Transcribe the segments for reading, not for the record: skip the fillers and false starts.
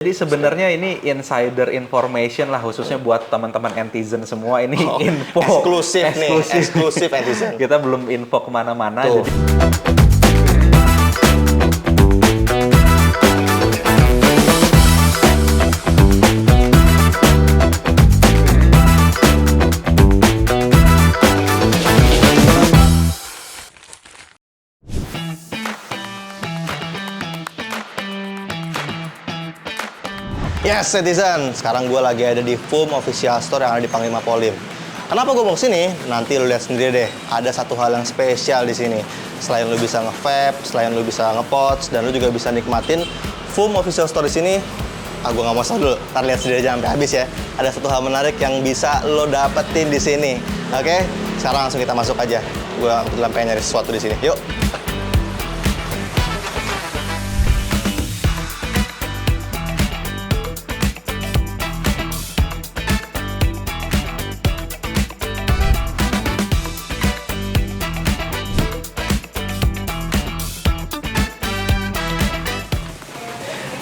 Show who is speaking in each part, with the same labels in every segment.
Speaker 1: Jadi sebenarnya ini insider information lah, khususnya buat teman-teman netizen semua. Ini info
Speaker 2: eksklusif nih, eksklusif netizen.
Speaker 1: Kita belum info kemana-mana.
Speaker 2: Tuh.
Speaker 1: Jadi
Speaker 2: Yes, netizen. Sekarang gue lagi ada di FUM Official Store yang ada di Panglima Polim. Kenapa gue mau kesini? Nanti lu lihat sendiri deh. Ada satu hal yang spesial di sini. Selain lu bisa nge-vape, selain lu bisa nge-pods, dan lu juga bisa nikmatin FUM Official Store di sini. Gue nggak mau salah dulu. Ntar lihat sendiri aja sampai habis ya. Ada satu hal menarik yang bisa lo dapetin di sini. Oke? Sekarang langsung kita masuk aja. Gue kebetulan pengen nyari sesuatu di sini. Yuk.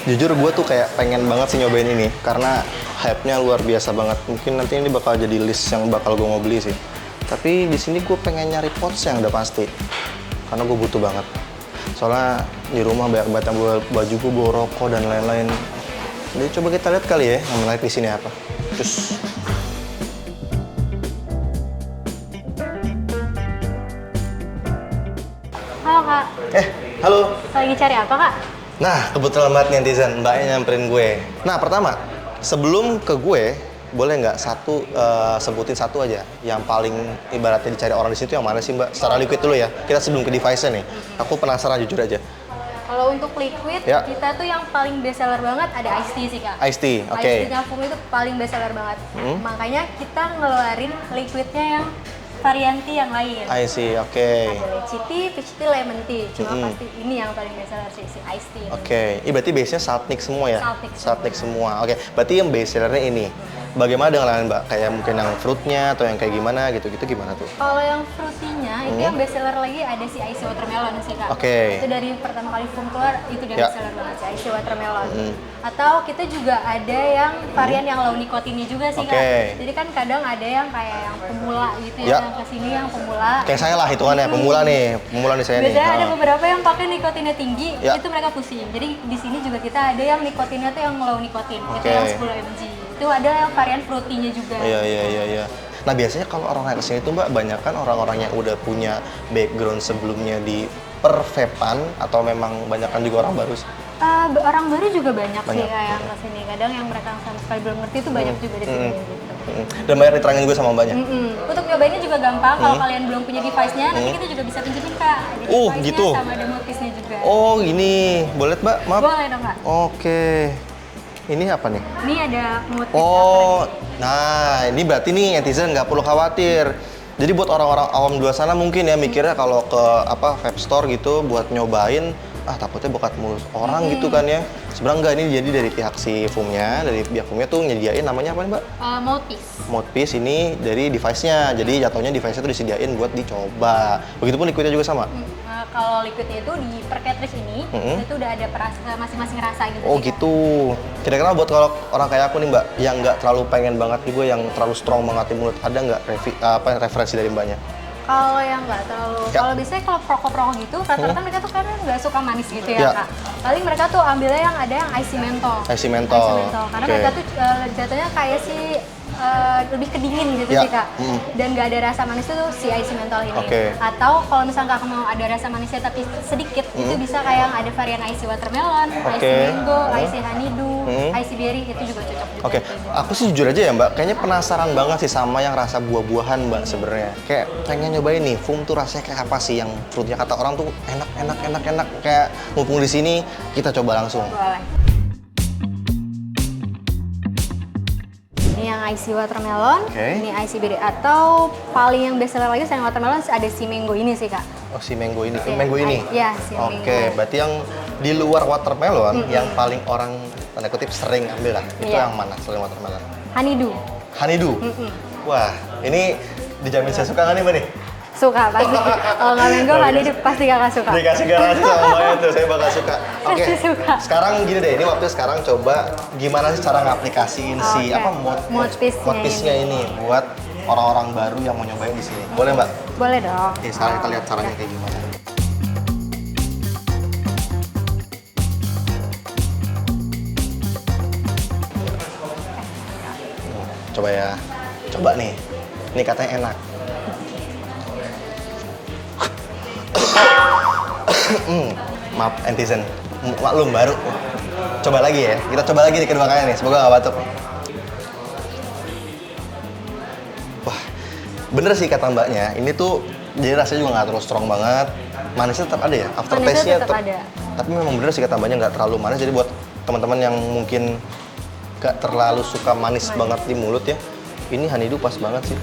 Speaker 2: Jujur gue tuh kayak pengen banget sih nyobain ini karena hype-nya luar biasa banget. Mungkin nanti ini bakal jadi list yang bakal gue mau beli sih. Tapi di sini gue pengen nyari pods yang udah pasti. Karena gue butuh banget. Soalnya di rumah banyak banget yang baju gue bawa rokok dan lain-lain. Jadi coba kita lihat kali ya yang menarik di sini apa. Terus
Speaker 3: Halo Kak.
Speaker 2: Halo.
Speaker 3: Lagi cari apa Kak?
Speaker 2: Nah, kebetulan banget netizen, mbaknya nyamperin gue. Nah, pertama, sebelum ke gue, boleh nggak sebutin satu aja yang paling ibaratnya dicari orang di situ yang mana sih mbak? Secara liquid dulu ya, kita sebelum ke device-nya nih. Aku penasaran jujur aja.
Speaker 3: Kalau untuk liquid,
Speaker 2: Ya.
Speaker 3: kita tuh yang paling best seller banget ada Iced Tea sih Kak.
Speaker 2: Iced tea, oke.
Speaker 3: Iced Tea FUM itu paling best seller banget. Makanya kita ngeluarin liquidnya yang varian tea yang lain.
Speaker 2: I see, oke.
Speaker 3: Ada lychee tea, peach tea, lemon tea. Cuma pasti ini yang paling best seller sih, si Iced Tea.
Speaker 2: Oke, ini berarti base-nya Saltnik semua ya?
Speaker 3: Saltnik
Speaker 2: Semua. Oke, berarti yang base sellernya ini. Bagaimana dengan lain mbak? Kayak mungkin yang fruitnya atau yang kayak gimana gitu-gitu gimana tuh?
Speaker 3: Kalau yang fruity-nya, itu yang best seller lagi ada si Icy Watermelon sih Kak.
Speaker 2: Oke.
Speaker 3: Itu dari pertama kali FUM keluar, itu dia
Speaker 2: Ya.
Speaker 3: best seller banget si Icy Watermelon. Atau kita juga ada yang varian yang low nikotinnya juga sih
Speaker 2: Oke.
Speaker 3: Kak. Jadi kan kadang ada yang kayak yang pemula gitu
Speaker 2: Ya.
Speaker 3: yang kesini yang pemula.
Speaker 2: Kayak saya lah hitungannya, pemula nih saya nih.
Speaker 3: Biasanya ada
Speaker 2: Ah.
Speaker 3: beberapa yang pakai nikotinnya tinggi,
Speaker 2: Ya.
Speaker 3: itu mereka pusing. Jadi di sini juga kita ada yang nikotinnya tuh yang low nikotin, itu
Speaker 2: Oke.
Speaker 3: yang 10 mg. Itu ada yang varian fruity-nya juga.
Speaker 2: Iya. Nah biasanya kalau orang yang kesini tuh mbak, banyak kan orang-orang yang udah punya background sebelumnya di per-vape-an atau memang banyak kan juga orang baru sih?
Speaker 3: Orang baru juga banyak sih
Speaker 2: Banyak,
Speaker 3: kayak yang kesini. Kadang yang mereka sama sekali belum ngerti itu banyak juga di sini. Gitu.
Speaker 2: Dan banyak diterangin juga sama mbaknya?
Speaker 3: Untuk nyobainnya juga gampang. Kalau kalian belum punya device-nya, nanti kita juga bisa tunjukin Kak. Ada device-nya
Speaker 2: gitu?
Speaker 3: sama demo piece-nya juga.
Speaker 2: Oh gini, boleh mbak? Maaf.
Speaker 3: Boleh dong Kak.
Speaker 2: Oke. Ini apa nih?
Speaker 3: Ini ada motif
Speaker 2: Oh, nah ini berarti nih netizen nggak perlu khawatir. Jadi buat orang-orang awam di luar sana mungkin ya mikirnya kalau ke vape store gitu buat nyobain, takutnya bokat mulut orang gitu kan ya. Sebenarnya enggak, ini jadi dari pihak si FUM-nya, dari pihak FUM-nya tuh nyediain namanya apa nih mbak?
Speaker 3: Mouthpiece.
Speaker 2: Mouthpiece ini dari device-nya, jadi jatuhnya device-nya tuh disediain buat dicoba. Begitupun liquidnya juga sama?
Speaker 3: Kalau liquidnya itu di per cartridge ini, itu udah ada masing-masing rasa gitu.
Speaker 2: Oh
Speaker 3: sih, Kak.
Speaker 2: gitu. Kira-kira buat kalau orang kayak aku nih mbak, yang nggak terlalu pengen banget nih gue, yang terlalu strong banget di mulut, ada nggak referensi dari mbaknya?
Speaker 3: Kalau yang nggak terlalu,
Speaker 2: Ya.
Speaker 3: kalau biasanya kalau perokok-perokok gitu, rata-rata mereka tuh kadang nggak suka manis gitu ya
Speaker 2: Ya.
Speaker 3: Kak. Paling mereka tuh ambilnya yang ada yang icy menthol.
Speaker 2: Icy menthol.
Speaker 3: Karena
Speaker 2: Oke.
Speaker 3: mereka tuh jatuhnya kayak si lebih kedingin gitu
Speaker 2: Ya.
Speaker 3: sih Kak. Dan nggak ada rasa manis tuh si icy menthol ini.
Speaker 2: Oke.
Speaker 3: Atau kalau misalnya Kakak mau ada rasa manisnya tapi sedikit, itu bisa kayak yang ada varian icy watermelon, icy
Speaker 2: Oke.
Speaker 3: mango, icy honeydew, icy berry, itu juga cocok juga.
Speaker 2: Oke, aku sih jujur aja ya mbak, kayaknya penasaran banget sih sama yang rasa buah-buahan mbak sebenarnya. Kayak pengen nyobain nih, FUM tuh rasanya kayak apa sih, yang fruitnya kata orang tuh enak. Kayak mumpung di sini kita coba langsung.
Speaker 3: Boleh. Ini yang icy watermelon,
Speaker 2: Oke.
Speaker 3: ini icy berry, atau paling yang best seller lagi selain watermelon ada si mango ini sih Kak.
Speaker 2: Oh si mango ini,
Speaker 3: Si-
Speaker 2: mango ini?
Speaker 3: Iya, si mango.
Speaker 2: Oke, berarti yang di luar watermelon, yang paling orang tanda kutip sering ambil lah, itu
Speaker 3: Iya.
Speaker 2: yang mana selain watermelon?
Speaker 3: Honeydew.
Speaker 2: Honeydew? Wah, ini dijamin saya suka nggak nih mbak nih?
Speaker 3: Suka pasti. Kalau nggak mango, Hani pasti kakak suka.
Speaker 2: Dikasih garansi sama Mbaknya tuh, saya bakal suka. Oke,
Speaker 3: Pasti suka.
Speaker 2: sekarang gini deh, ini waktu sekarang coba gimana sih cara ngaplikasiin si
Speaker 3: Oke.
Speaker 2: apa
Speaker 3: Mode piece-nya
Speaker 2: ini buat orang-orang baru yang mau nyobain di sini. Boleh Mbak?
Speaker 3: Boleh dong.
Speaker 2: Oke, sekarang kita lihat caranya kayak gimana. Coba ya, coba nih. Ini katanya enak. Maaf, netizen. Maklum baru. Coba lagi ya. Kita coba lagi di kedua kali nih. Semoga nggak batuk. Wah, bener sih kata mbaknya. Ini tuh jadi rasanya juga nggak terlalu strong banget. Manisnya tetap ada ya. Aftertaste-nya
Speaker 3: tetap ada.
Speaker 2: Tapi memang bener sih kata mbaknya nggak terlalu manis. Jadi buat teman-teman yang mungkin nggak terlalu suka manis banget di mulut ya, ini honeydew pas banget sih.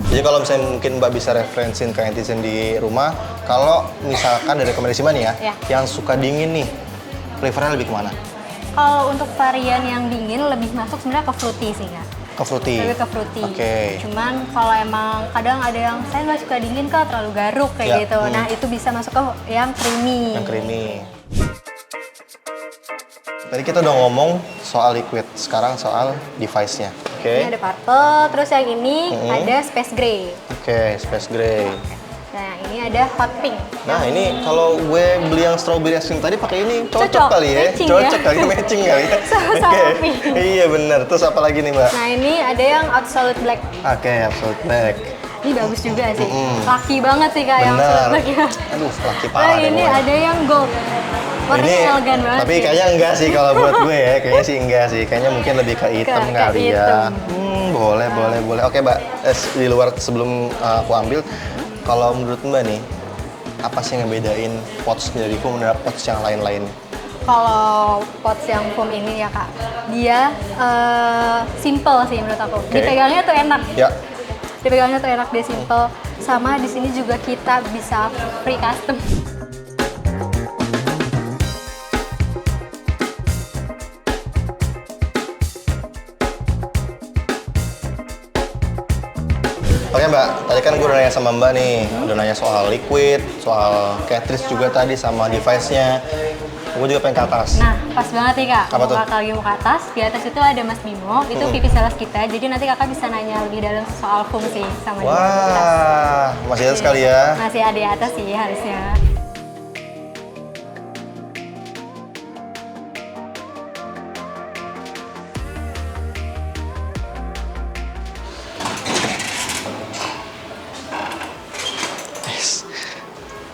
Speaker 2: Jadi kalau misalnya mungkin Mbak bisa referensiin ke netizen di rumah, kalau misalkan dari rekomendasi Mbak nih ya,
Speaker 3: Ya.
Speaker 2: yang suka dingin nih, prefernya lebih kemana?
Speaker 3: Kalau untuk varian yang dingin lebih masuk sebenarnya ke fruity sih kak.
Speaker 2: Ke fruity?
Speaker 3: Lebih ke fruity.
Speaker 2: Oke.
Speaker 3: Cuman kalau emang kadang ada yang saya nggak suka dingin kak, terlalu garuk kayak
Speaker 2: Ya,
Speaker 3: gitu. Nah itu bisa masuk ke yang creamy.
Speaker 2: Yang creamy. Tadi kita udah ngomong soal liquid, sekarang soal device-nya. Oke.
Speaker 3: Ini ada purple, terus yang ini ada space gray.
Speaker 2: Oke, space gray.
Speaker 3: Nah yang ini ada hot pink.
Speaker 2: Nah ini kalau gue beli yang strawberry ice cream tadi pakai ini cocok
Speaker 3: Cocok,
Speaker 2: kali ya?
Speaker 3: matching
Speaker 2: Cocok
Speaker 3: ya?
Speaker 2: kali, matching kali ya?
Speaker 3: Sama-sama
Speaker 2: Oke.
Speaker 3: pink.
Speaker 2: Iya bener. Terus apa lagi nih Mbak?
Speaker 3: Nah ini ada yang absolute black.
Speaker 2: Oke, absolute black.
Speaker 3: Ini bagus juga sih. Laki banget sih kak yang
Speaker 2: Bener.
Speaker 3: absolute black ya.
Speaker 2: Aduh, laki
Speaker 3: Nah
Speaker 2: parah deh
Speaker 3: ini
Speaker 2: pokoknya.
Speaker 3: ada yang gold. Warnanya elegan banget
Speaker 2: tapi
Speaker 3: sih.
Speaker 2: kayaknya enggak sih kalau buat gue ya. Kayaknya sih enggak sih. Kayaknya mungkin lebih ke hitam
Speaker 3: Ke
Speaker 2: kali ya.
Speaker 3: hitam.
Speaker 2: Boleh, boleh, boleh. Oke, Mbak. Di luar sebelum aku ambil, kalau menurut Mbak nih, apa sih yang ngebedain pots dari foam dan pots yang lain-lain?
Speaker 3: Kalau pots yang foam ini ya kak, dia simple sih menurut aku.
Speaker 2: Oke.
Speaker 3: Dipegangnya tuh enak.
Speaker 2: Ya.
Speaker 3: Dipegangnya tuh enak, dia simple. Sama di sini juga kita bisa free custom.
Speaker 2: Oke Mbak, tadi kan gue udah nanya sama Mbak nih, udah nanya soal liquid, soal cartridge juga tadi sama device-nya. Gue juga pengen ke atas.
Speaker 3: Nah, pas banget nih kak.
Speaker 2: Apa
Speaker 3: Kalau
Speaker 2: tuh?
Speaker 3: kakak lagi mau ke atas, di atas itu ada Mas Bimo, itu VP sales kita. Jadi nanti kakak bisa nanya lebih dalam soal foam sih sama dia.
Speaker 2: Wah, masih ada sekali ya.
Speaker 3: Masih ada di atas sih harusnya.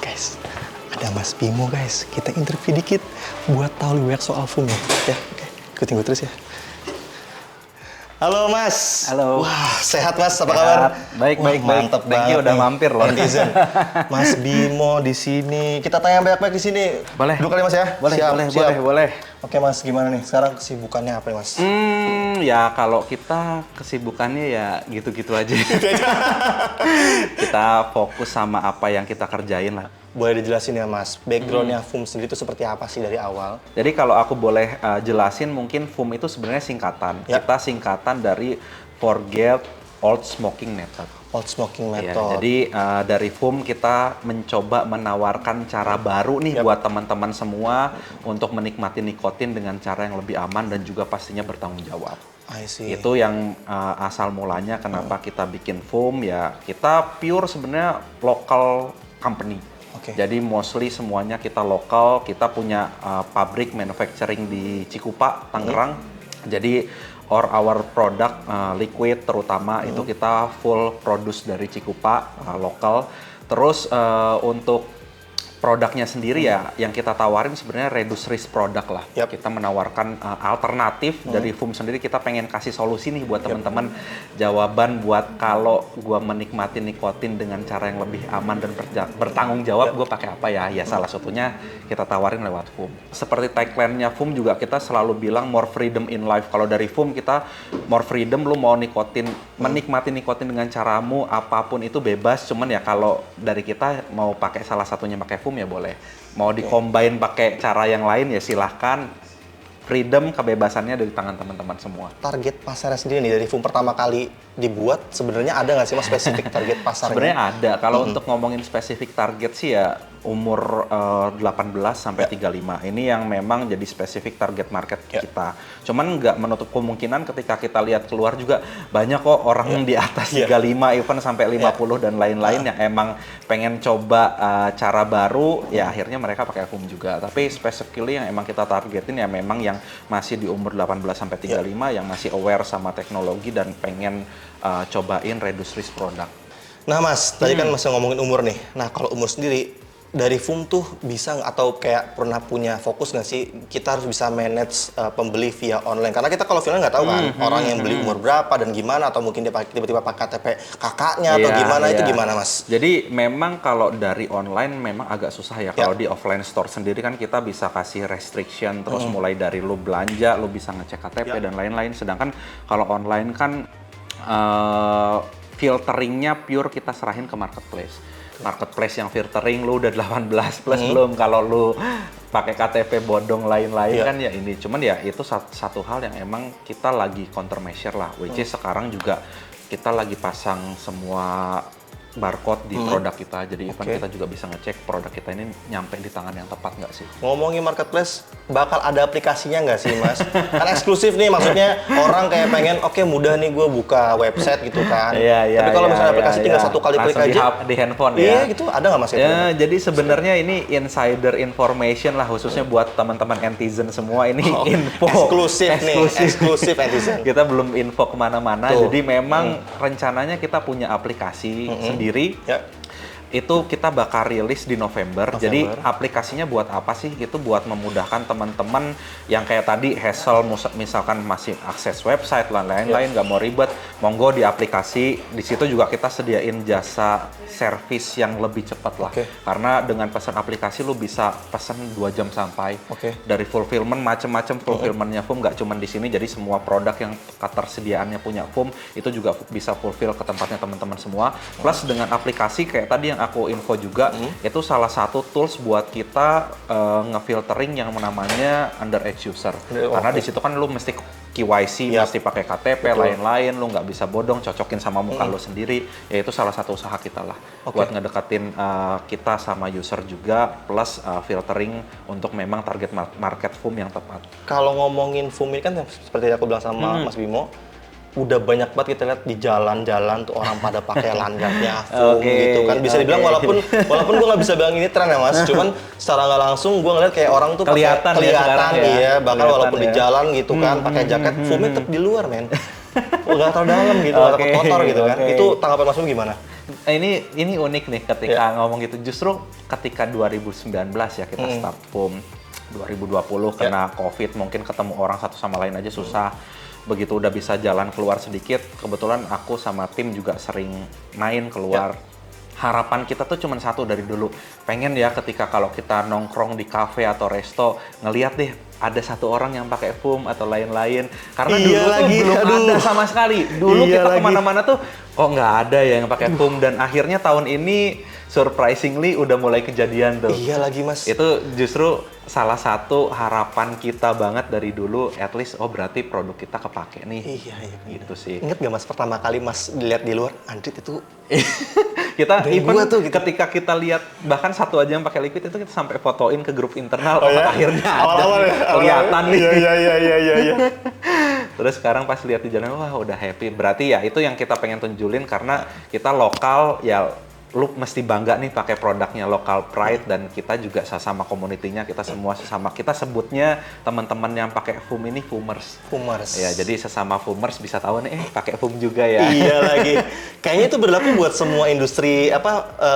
Speaker 2: Guys, ada Mas Bimo guys. Kita interview dikit buat tahu lebih banyak soal foam ya. Ya, oke. Ikutin gue terus ya. Halo Mas.
Speaker 1: Halo.
Speaker 2: Wah, sehat Mas. Apa
Speaker 1: Sehat.
Speaker 2: kabar?
Speaker 1: Baik,
Speaker 2: Wah,
Speaker 1: baik, baik.
Speaker 2: Mantap
Speaker 1: Thank
Speaker 2: banget.
Speaker 1: you udah
Speaker 2: nih,
Speaker 1: mampir loh.
Speaker 2: netizen. Mas Bimo di sini. Kita tanya banyak-banyak di sini.
Speaker 1: Boleh.
Speaker 2: Dua kali Mas ya?
Speaker 1: Boleh,
Speaker 2: Siap,
Speaker 1: boleh,
Speaker 2: siap.
Speaker 1: boleh.
Speaker 2: Oke Mas, gimana nih? Sekarang kesibukannya apa nih Mas?
Speaker 1: Ya kalau kita kesibukannya ya gitu-gitu aja. Kita fokus sama apa yang kita kerjain lah.
Speaker 2: Boleh dijelasin ya Mas, backgroundnya foam sendiri itu seperti apa sih dari awal?
Speaker 1: Jadi kalau aku boleh jelasin, mungkin foam itu sebenarnya singkatan.
Speaker 2: Ya.
Speaker 1: Kita singkatan dari Forget Old Smoking Method.
Speaker 2: Old smoking
Speaker 1: Iya,
Speaker 2: method.
Speaker 1: jadi dari foam kita mencoba menawarkan cara baru nih buat teman-teman semua untuk menikmati nikotin dengan cara yang lebih aman dan juga pastinya bertanggung jawab.
Speaker 2: I see.
Speaker 1: Itu yang asal mulanya kenapa kita bikin foam ya, kita pure sebenarnya local company.
Speaker 2: Oke.
Speaker 1: Jadi mostly semuanya kita lokal, kita punya pabrik manufacturing di Cikupa, Tangerang. Jadi our product liquid terutama itu kita full produce dari Cikupa lokal. Terus untuk produknya sendiri ya yang kita tawarin sebenarnya reduce risk product lah. Kita menawarkan alternatif dari foam sendiri. Kita pengen kasih solusi nih buat teman-teman, jawaban buat kalau gua menikmati nikotin dengan cara yang lebih aman dan bertanggung jawab, gua pakai apa ya? Ya salah satunya kita tawarin lewat foam. Seperti tagline-nya foam juga kita selalu bilang more freedom in life. Kalau dari foam kita more freedom, lu mau nikotin, menikmati nikotin dengan caramu apapun itu bebas. Cuman ya kalau dari kita mau pakai salah satunya pakai foam ya boleh. Mau dikombain pakai cara yang lain ya silahkan. Freedom, kebebasannya dari tangan teman-teman semua.
Speaker 2: Target pasarnya sendiri nih dari foam pertama kali dibuat, sebenarnya ada nggak sih Mas spesifik target pasarnya?
Speaker 1: Sebenarnya ada. Kalau untuk ngomongin spesifik target sih ya umur 18 sampai 35. Ini yang memang jadi spesifik target market kita. Cuman nggak menutup kemungkinan ketika kita lihat keluar juga banyak kok orang yang di atas 35 even sampai 50 dan lain-lain yang emang pengen coba cara baru, ya akhirnya mereka pakai foam juga. Tapi specifically yang emang kita targetin ya memang yang masih di umur 18 sampai 35 yang masih aware sama teknologi dan pengen cobain reduce risk product.
Speaker 2: Nah Mas, tadi kan Mas ngomongin umur nih. Nah kalau umur sendiri, dari foam tuh bisa atau kayak pernah punya fokus nggak sih kita harus bisa manage pembeli via online? Karena kita kalau filmnya nggak tahu kan orang yang beli umur berapa dan gimana, atau mungkin dia tiba-tiba pakai KTP kakaknya atau gimana, itu gimana Mas?
Speaker 1: Jadi memang kalau dari online memang agak susah ya. Kalau di offline store sendiri kan kita bisa kasih restriction terus mulai dari lu belanja, lu bisa ngecek KTP dan lain-lain. Sedangkan kalau online kan filteringnya pure kita serahin ke marketplace. Marketplace yang filtering lu udah 18 plus belum, kalau lu pakai KTP bodong lain-lain kan ya ini. Cuman ya itu satu hal yang emang kita lagi countermeasure lah, which is sekarang juga kita lagi pasang semua barcode di produk kita, jadi even kita juga bisa ngecek produk kita ini nyampe di tangan yang tepat nggak sih.
Speaker 2: Ngomongin marketplace, bakal ada aplikasinya nggak sih Mas? Kan eksklusif nih, maksudnya orang kayak pengen, oke mudah nih gue buka website gitu kan. Tapi kalau misalnya aplikasi tinggal satu kali klik aja
Speaker 1: di handphone
Speaker 2: ya. Iya gitu, ada nggak Mas?
Speaker 1: Jadi sebenarnya ini insider information lah, khususnya buat teman-teman netizen semua. Ini info eksklusif netizen. Kita belum info kemana-mana, jadi memang rencananya kita punya aplikasi sendiri. Itu kita bakal rilis di November. Jadi aplikasinya buat apa sih? Itu buat memudahkan teman-teman yang kayak tadi hassle, misalkan masih akses website dan lain-lain, nggak mau ribet, monggo di aplikasi. Di situ juga kita sediain jasa service yang lebih cepat lah. Karena dengan pesan aplikasi lu bisa pesan 2 jam sampai. Dari fulfillment macam-macam fulfillmentnya foam nggak cuma di sini. Jadi semua produk yang ketersediaannya punya foam itu juga bisa fulfill ke tempatnya teman-teman semua. Plus dengan aplikasi kayak tadi yang aku info juga, itu salah satu tools buat kita ngefiltering yang namanya underage user. Karena di situ kan lu mesti KYC, mesti pakai KTP, lain-lain, lu nggak bisa bodong, cocokin sama muka lu sendiri. Ya itu salah satu usaha kita lah, buat ngedekatin kita sama user juga, plus filtering untuk memang target market foam yang tepat.
Speaker 2: Kalau ngomongin foam ini kan seperti aku bilang sama Mas Bimo, udah banyak banget kita lihat di jalan-jalan tuh orang pada pakai lanyardnya foam gitu kan. Bisa dibilang walaupun gue nggak bisa bilang ini tren ya Mas, cuman secara nggak langsung gue ngeliat kayak orang tuh kelihatan ya, bahkan walaupun di jalan gitu kan pakai jaket foamnya tetap di luar men. Nggak terlalu dalam gitu, takut kotor gitu kan. Itu tanggapan Mas Bimo gimana?
Speaker 1: Ini unik nih ketika ngomong gitu. Justru ketika 2019 ya kita start foam, 2020 kena COVID, mungkin ketemu orang satu sama lain aja susah. Begitu udah bisa jalan keluar sedikit, kebetulan aku sama tim juga sering main keluar. Harapan kita tuh cuma satu dari dulu, pengen ya ketika kalau kita nongkrong di cafe atau resto, ngeliat deh ada satu orang yang pakai foam atau lain-lain. Karena dulu tuh belum ada sama sekali. Dulu kita kemana-mana tuh kok nggak ada ya yang pakai foam, dan akhirnya tahun ini surprisingly udah mulai kejadian tuh.
Speaker 2: Iya lagi Mas.
Speaker 1: Itu justru salah satu harapan kita banget dari dulu, at least berarti produk kita kepake nih.
Speaker 2: Iya.
Speaker 1: Gitu sih.
Speaker 2: Ingat gak Mas pertama kali Mas dilihat di luar, Andrit itu
Speaker 1: kita even tuh gitu. Ketika kita lihat bahkan satu aja yang pakai liquid itu kita sampai fotoin ke grup internal. Akhirnya
Speaker 2: awal-awal ya,
Speaker 1: kelihatan nih.
Speaker 2: Iya.
Speaker 1: Terus sekarang pas lihat di jalan, wah udah happy. Berarti ya itu yang kita pengen tunjulin, karena kita lokal ya lu mesti bangga nih pakai produknya Local Pride, dan kita juga sesama komunitinya, kita semua sesama, kita sebutnya teman-teman yang pakai foam ini foamers.
Speaker 2: Foamers.
Speaker 1: Ya, jadi sesama foamers bisa tahu nih, pakai foam juga ya.
Speaker 2: Iya lagi. Kayaknya itu berlaku buat semua industri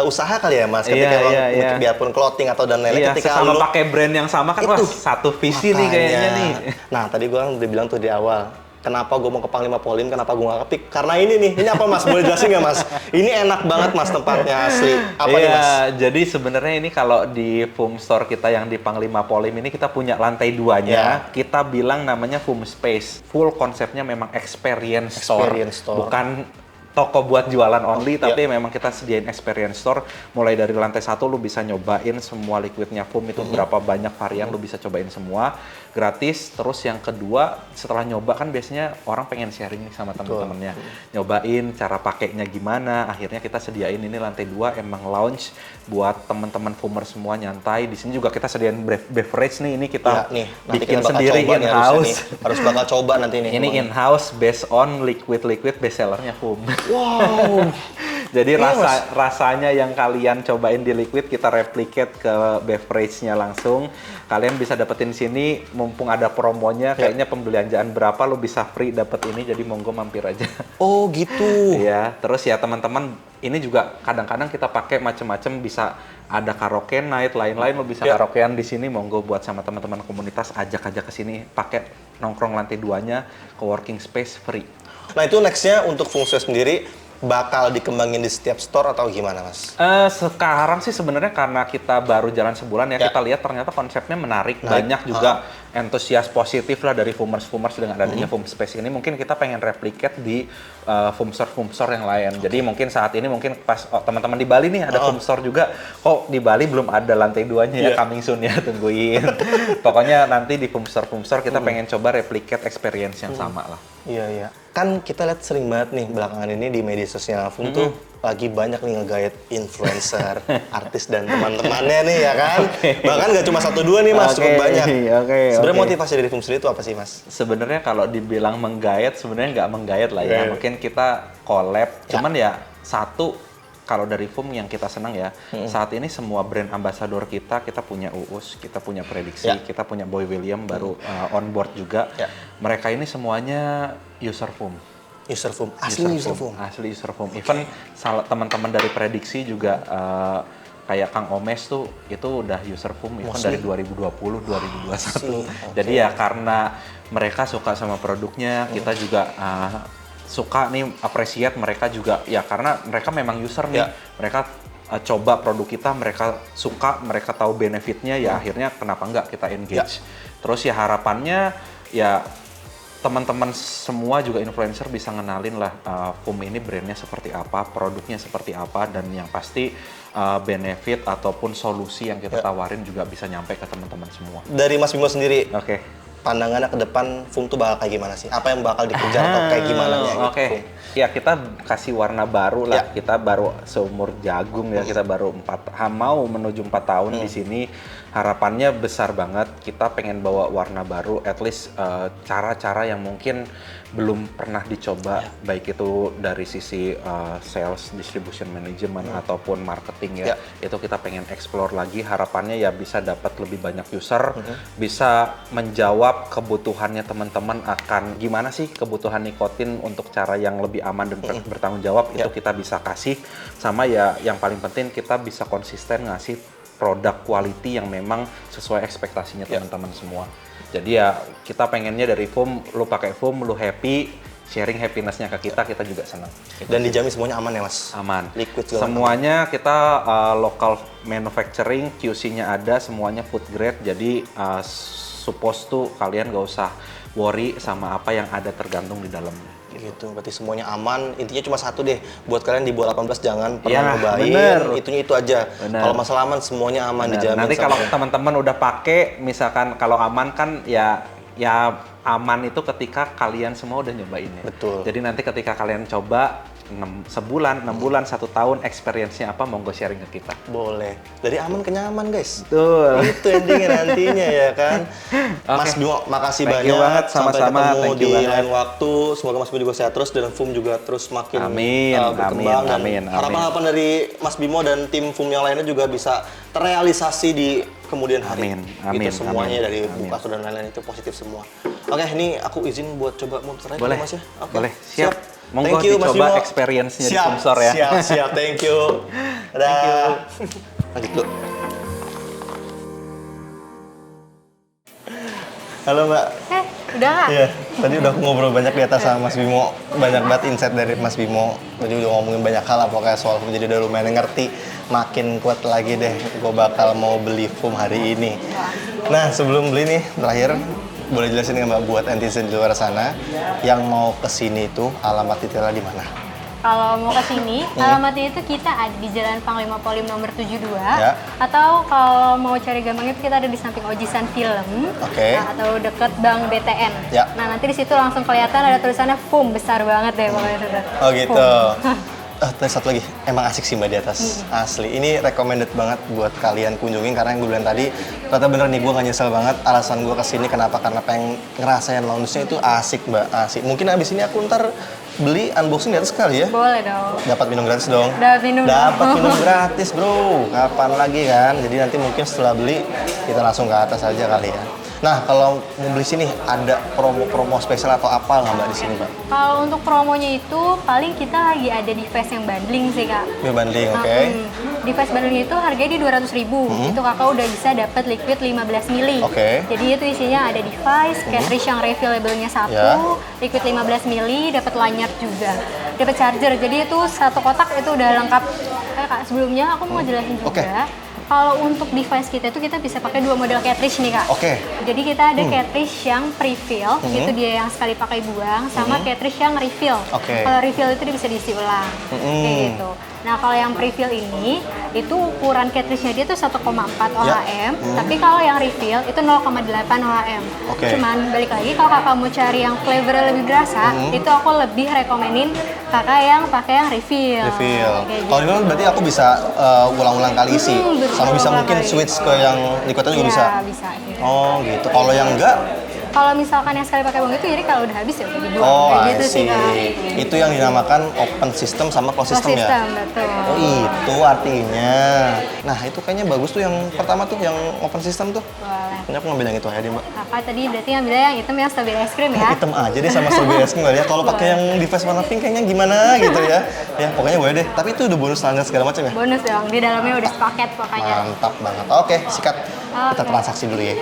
Speaker 2: usaha kali ya, Mas. Ketika biarpun clothing atau dan lain-lain, ketika
Speaker 1: sesama pakai brand yang sama kan, wah satu visi nih kayaknya nih.
Speaker 2: Nah, tadi gua kan udah bilang tuh di awal, kenapa gue mau ke Panglima Polim, kenapa gue nggak kepik? Karena ini apa Mas? Boleh jelasin nggak Mas? Ini enak banget Mas tempatnya asli. Apa nih Mas?
Speaker 1: Jadi sebenarnya ini kalau di foam store kita yang di Panglima Polim ini kita punya lantai 2-nya. Kita bilang namanya Foam Space. Full konsepnya memang experience store. Bukan toko buat jualan only, tapi memang kita sediain experience store. Mulai dari lantai 1 lu bisa nyobain semua liquidnya foam itu berapa banyak varian, lu bisa cobain semua gratis. Terus yang kedua, setelah nyoba kan biasanya orang pengen sharing nih sama temen-temennya, nyobain cara pakainya gimana. Akhirnya kita sediain ini lantai 2 emang lounge buat teman-teman foamer semua nyantai. Di sini juga kita sediain beverage nih, ini kita bikin sendiri in-house.
Speaker 2: Harus bakal coba nanti nih.
Speaker 1: Ini in-house based on liquid best sellernya foam.
Speaker 2: Wow.
Speaker 1: Jadi rasanya yang kalian cobain di liquid kita replicate ke beverage-nya langsung. Kalian bisa dapetin sini, mumpung ada promonya, kayaknya pembelanjaan berapa lu bisa free dapet ini, jadi monggo mampir aja.
Speaker 2: Oh gitu.
Speaker 1: Ya, terus ya teman-teman, ini juga kadang-kadang kita pakai macem-macem, bisa ada karaoke night, lain-lain lu bisa karaokean di sini, monggo buat sama teman-teman komunitas, ajak aja ke sini, pakai nongkrong lantai 2-nya, co-working space free.
Speaker 2: Nah itu next-nya untuk fungsi sendiri bakal dikembangin di setiap store atau gimana Mas?
Speaker 1: Sekarang sih sebenarnya karena kita baru jalan sebulan ya, kita lihat ternyata konsepnya menarik. Banyak juga antusias positif lah dari foamers dengan adanya Foam Space ini. Mungkin kita pengen replicate di foam store yang lain. Jadi mungkin saat ini pas teman-teman di Bali nih ada foam store juga. Kok di Bali belum ada lantai 2-nya ya, coming soon ya, tungguin. Pokoknya nanti di foam store kita pengen coba replicate experience yang sama lah.
Speaker 2: Iya. Kan kita lihat sering banget nih belakangan ini di media sosial Foam tuh lagi banyak nih nge-guide influencer, artis dan teman-temannya nih ya kan. Bahkan gak cuma 1-2 nih Mas, cukup banyak. Sebenarnya motivasi dari Foam sendiri itu apa sih Mas?
Speaker 1: Sebenarnya kalau dibilang menggayat, sebenarnya nggak menggayat lah ya. Mungkin kita collab, cuman ya satu, kalau dari Foam yang kita senang ya, saat ini semua brand ambassador kita punya Uus, kita punya Prediksi, kita punya Boy William baru on board juga. Mereka ini semuanya user Foam. Asli user Foam. Even teman-teman dari Prediksi juga kayak Kang Omes tuh itu udah user Foam even dari 2020, 2021. Jadi ya karena mereka suka sama produknya, kita juga suka nih appreciate mereka juga ya, karena mereka memang user nih. Mereka coba produk kita, mereka suka, mereka tahu benefitnya, ya akhirnya kenapa enggak kita engage. Terus ya harapannya ya teman-teman semua juga influencer bisa ngenalin lah Foam ini brandnya seperti apa, produknya seperti apa, dan yang pasti benefit ataupun solusi yang kita tawarin juga bisa nyampe ke teman-teman semua.
Speaker 2: Dari Mas Bimo sendiri,
Speaker 3: pandangannya
Speaker 2: ke depan Foam tuh bakal kayak gimana sih? Apa yang bakal dikejar atau kayak gimana ya?
Speaker 1: Ya kita kasih warna baru lah. Kita baru seumur jagung ya. Kita baru mau menuju 4 tahun di sini. Harapannya besar banget. Kita pengen bawa warna baru. At least cara-cara yang mungkin belum pernah dicoba, baik itu dari sisi sales, distribution management ataupun marketing ya. Itu kita pengen explore lagi. Harapannya ya bisa dapat lebih banyak user, bisa menjawab kebutuhannya teman-teman akan gimana sih kebutuhan nikotin untuk cara yang lebih aman dan bertanggung jawab. Itu kita bisa kasih. Sama ya yang paling penting kita bisa konsisten ngasih produk quality yang memang sesuai ekspektasinya teman-teman semua. Jadi ya kita pengennya dari Foam, lu pakai Foam, lu happy, sharing happiness-nya ke kita juga senang.
Speaker 2: Dan dijamin semuanya aman ya Mas?
Speaker 1: Aman.
Speaker 2: Liquid juga
Speaker 1: semuanya aman. Kita local manufacturing, QC-nya ada, semuanya food grade. Jadi suppose tuh kalian gak usah worry sama apa yang ada tergantung di dalamnya.
Speaker 2: Gitu, berarti semuanya aman. Intinya cuma satu deh, buat kalian di bawah 18 jangan pernah nyobain. Itunya itu aja. Kalau masalah aman semuanya aman, dijamin.
Speaker 1: Nanti kalau teman-teman udah pakai, misalkan kalau aman kan ya aman itu ketika kalian semua udah nyobainnya.
Speaker 2: Betul.
Speaker 1: Jadi nanti ketika kalian coba sebulan, 6 bulan, 1 tahun, experience-nya apa, monggo sharing ke kita.
Speaker 2: Boleh. Dari aman ke nyaman, guys.
Speaker 1: Betul.
Speaker 2: Itu endingnya nantinya ya kan. Mas Bimo, makasih banyak.
Speaker 1: Banget, sama-sama.
Speaker 2: Sampai ketemu di lain waktu. Semoga Mas Bimo juga sehat terus dan FUM juga terus makin berkembang.
Speaker 1: Amin.
Speaker 2: Harapan-harapan dari Mas Bimo dan tim FUM yang lainnya juga bisa terrealisasi di kemudian hari.
Speaker 1: Amin.
Speaker 2: Itu semuanya dari Bukasur dan lain-lain itu positif semua. Oke, ini aku izin buat coba motor
Speaker 1: boleh,
Speaker 2: Mas ya.
Speaker 1: Boleh, siap. Monggo
Speaker 2: Thank you, Mas
Speaker 1: dicoba
Speaker 2: Bimo.
Speaker 1: experience-nya di Sumsor ya.
Speaker 2: Siap. Thank you. Dadah. Lanjut dulu. Halo Mbak.
Speaker 3: Udah nggak?
Speaker 2: Iya, tadi udah ngobrol banyak di atas sama Mas Bimo. Banyak banget insight dari Mas Bimo. Tadi udah ngomongin banyak hal lah pokoknya soal FUM. Jadi udah lumayan ngerti. Makin kuat lagi deh. Gue bakal mau beli FUM hari ini. Nah, sebelum beli nih, terakhir boleh jelasin nggak Mbak buat netizen di luar sana yang mau kesini itu alamat detailnya di mana?
Speaker 3: Kalau mau ke sini, alamatnya itu kita ada di Jalan Panglima Polim nomor 72.
Speaker 2: Ya.
Speaker 3: Atau kalau mau cari gampangnya itu kita ada di samping Ojisan Film.
Speaker 2: Oke.
Speaker 3: Nah, atau deket Bank BTN.
Speaker 2: Ya.
Speaker 3: Nah, nanti di situ langsung kelihatan ada tulisannya FUM, besar banget deh pokoknya itu.
Speaker 2: Oh gitu.
Speaker 3: FUM.
Speaker 2: Tadi satu lagi, emang asik sih Mbak di atas, asli. Ini recommended banget buat kalian kunjungin karena yang gue bilang tadi, ternyata bener nih gue gak nyesel banget alasan gue kesini kenapa, karena pengen ngerasain lounge-nya itu asik Mbak, asik. Mungkin abis ini aku ntar beli unboxing di atas kali ya?
Speaker 3: Boleh dong.
Speaker 2: Dapat minum gratis dong?
Speaker 3: Dapat
Speaker 2: minum gratis bro, kapan lagi kan? Jadi nanti mungkin setelah beli, kita langsung ke atas aja kali ya. Nah, kalau mau beli sini ada promo-promo spesial atau apa nggak Mbak di sini, Mbak?
Speaker 3: Kalau untuk promonya itu paling kita lagi ada device yang bundling sih Kak.
Speaker 2: Bundling, oke.
Speaker 3: Device bundling itu harganya di 200.000. Itu Kakak udah bisa dapat liquid 15 mili.
Speaker 2: Oke.
Speaker 3: Jadi itu isinya ada device, cartridge yang refillable-nya 1, liquid 15 mili, dapat lanyard juga. Dapat charger. Jadi itu satu kotak itu udah lengkap. Kak, sebelumnya aku mau jelasin juga. Kalau untuk device kita itu kita bisa pakai 2 model cartridge nih Kak.
Speaker 2: Oke.
Speaker 3: Jadi kita ada cartridge yang pre-fill, itu dia yang sekali pakai buang, sama cartridge yang refill. Kalau refill itu dia bisa diisi ulang, kayak gitu. Nah kalau yang pre-fill ini, itu ukuran cartridge-nya dia tuh 1,4 OHM, tapi kalau yang refill itu 0,8 OHM. Cuman balik lagi kalau kakak mau cari yang flavornya lebih berasa, itu aku lebih rekomenin kakak yang pakai yang refill.
Speaker 2: Kalau ini berarti aku bisa ulang-ulang kali isi, sama bisa mungkin switch ke yang liquidnya juga bisa?
Speaker 3: Bisa.
Speaker 2: Oh gitu, kalau yang enggak?
Speaker 3: Kalau misalkan yang sekali pakai buang itu, jadi kalau udah habis ya udah dibuang.
Speaker 2: Gitu sih. Itu yang dinamakan open system sama closed system ya?
Speaker 3: Betul.
Speaker 2: Oh itu artinya. Nah itu kayaknya bagus tuh yang pertama tuh, yang open system tuh.
Speaker 3: Boleh.
Speaker 2: Ini aku ngambil yang itu aja deh Mbak.
Speaker 3: Kakak tadi berarti ngambilnya yang hitam, yang strawberry es krim ya?
Speaker 2: Hitam aja deh sama strawberry es krim ya. Kalau pakai yang device warna pink kayaknya gimana gitu ya. Ya pokoknya boleh deh. Tapi itu udah bonus standar segala macam ya?
Speaker 3: Bonus dong, di dalamnya udah sepaket pokoknya.
Speaker 2: Mantap banget. Oke, sikat. Kita transaksi dulu ya.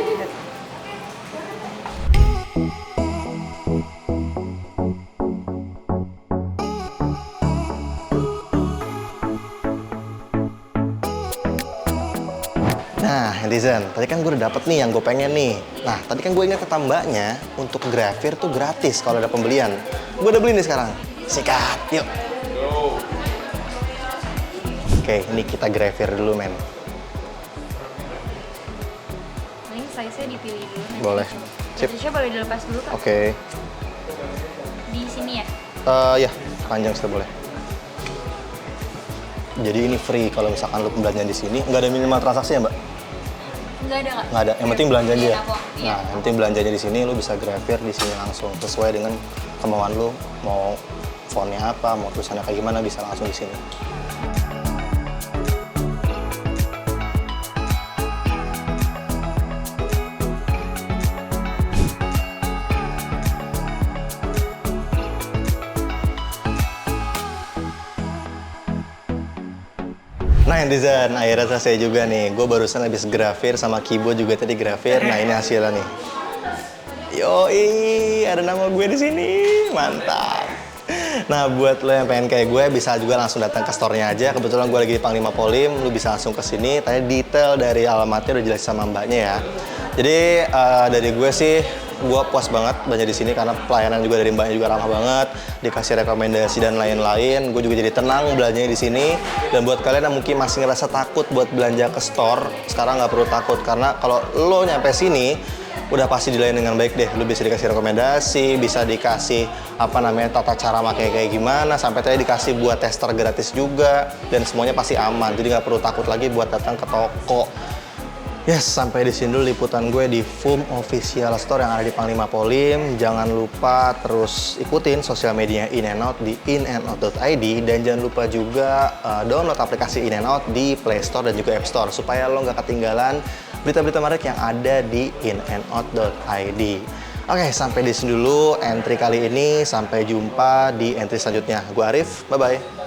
Speaker 2: Nah, netizen, tadi kan gue udah dapet nih yang gue pengen nih. Nah, tadi kan gue ingat kata mbaknya, untuk grafir tuh gratis kalau ada pembelian. Gue udah beli nih sekarang. Sikat, yuk. Oke, ini kita grafir dulu, men.
Speaker 3: Ini size-nya dipilih dulu.
Speaker 2: Boleh. Sip.
Speaker 3: Size-nya boleh dilepas dulu, Kak?
Speaker 2: Oke.
Speaker 3: Di sini ya?
Speaker 2: Ya, panjang sudah boleh. Jadi ini free kalau misalkan lu belanja di sini. Nggak ada minimal transaksi ya, Mbak?
Speaker 3: Nggak ada, Kak.
Speaker 2: Nggak ada. Yang penting belanja aja ya?
Speaker 3: Iya.
Speaker 2: Nah, yang penting belanjanya di sini, lu bisa grafir di sini langsung. Sesuai dengan kemauan lu, mau fontnya apa, mau tulisannya kayak gimana, bisa langsung di sini. Nah, netizen, akhirnya selesai juga nih. Gue barusan habis grafir sama Kibo juga tadi grafir. Nah, ini hasilnya nih. Yoi, ada nama gue di sini. Mantap. Nah, buat lo yang pengen kayak gue, bisa juga langsung datang ke store-nya aja. Kebetulan gue lagi di Panglima Polim, lo bisa langsung ke sini. Tanya detail dari alamatnya udah jelas sama mbaknya ya. Jadi dari gue sih, gue puas banget belanja di sini karena pelayanan juga dari mbaknya juga ramah banget, dikasih rekomendasi dan lain-lain. Gue juga jadi tenang belanjanya di sini. Dan buat kalian yang mungkin masih ngerasa takut buat belanja ke store, sekarang nggak perlu takut karena kalau lo nyampe sini, udah pasti dilayani dengan baik deh. Lu bisa dikasih rekomendasi, bisa dikasih tata cara pakai kayak gimana, sampai tadi dikasih buat tester gratis juga, dan semuanya pasti aman. Jadi nggak perlu takut lagi buat datang ke toko. Yes, sampai di sini dulu liputan gue di FUM Official Store yang ada di Panglima Polim. Jangan lupa terus ikutin sosial media In and Out di inandout.id, dan jangan lupa juga download aplikasi In and Out di Play Store dan juga App Store supaya lo nggak ketinggalan berita-berita menarik yang ada di inandout.id. Oke, sampai di sini dulu entry kali ini. Sampai jumpa di entry selanjutnya. Gue Arif, bye-bye.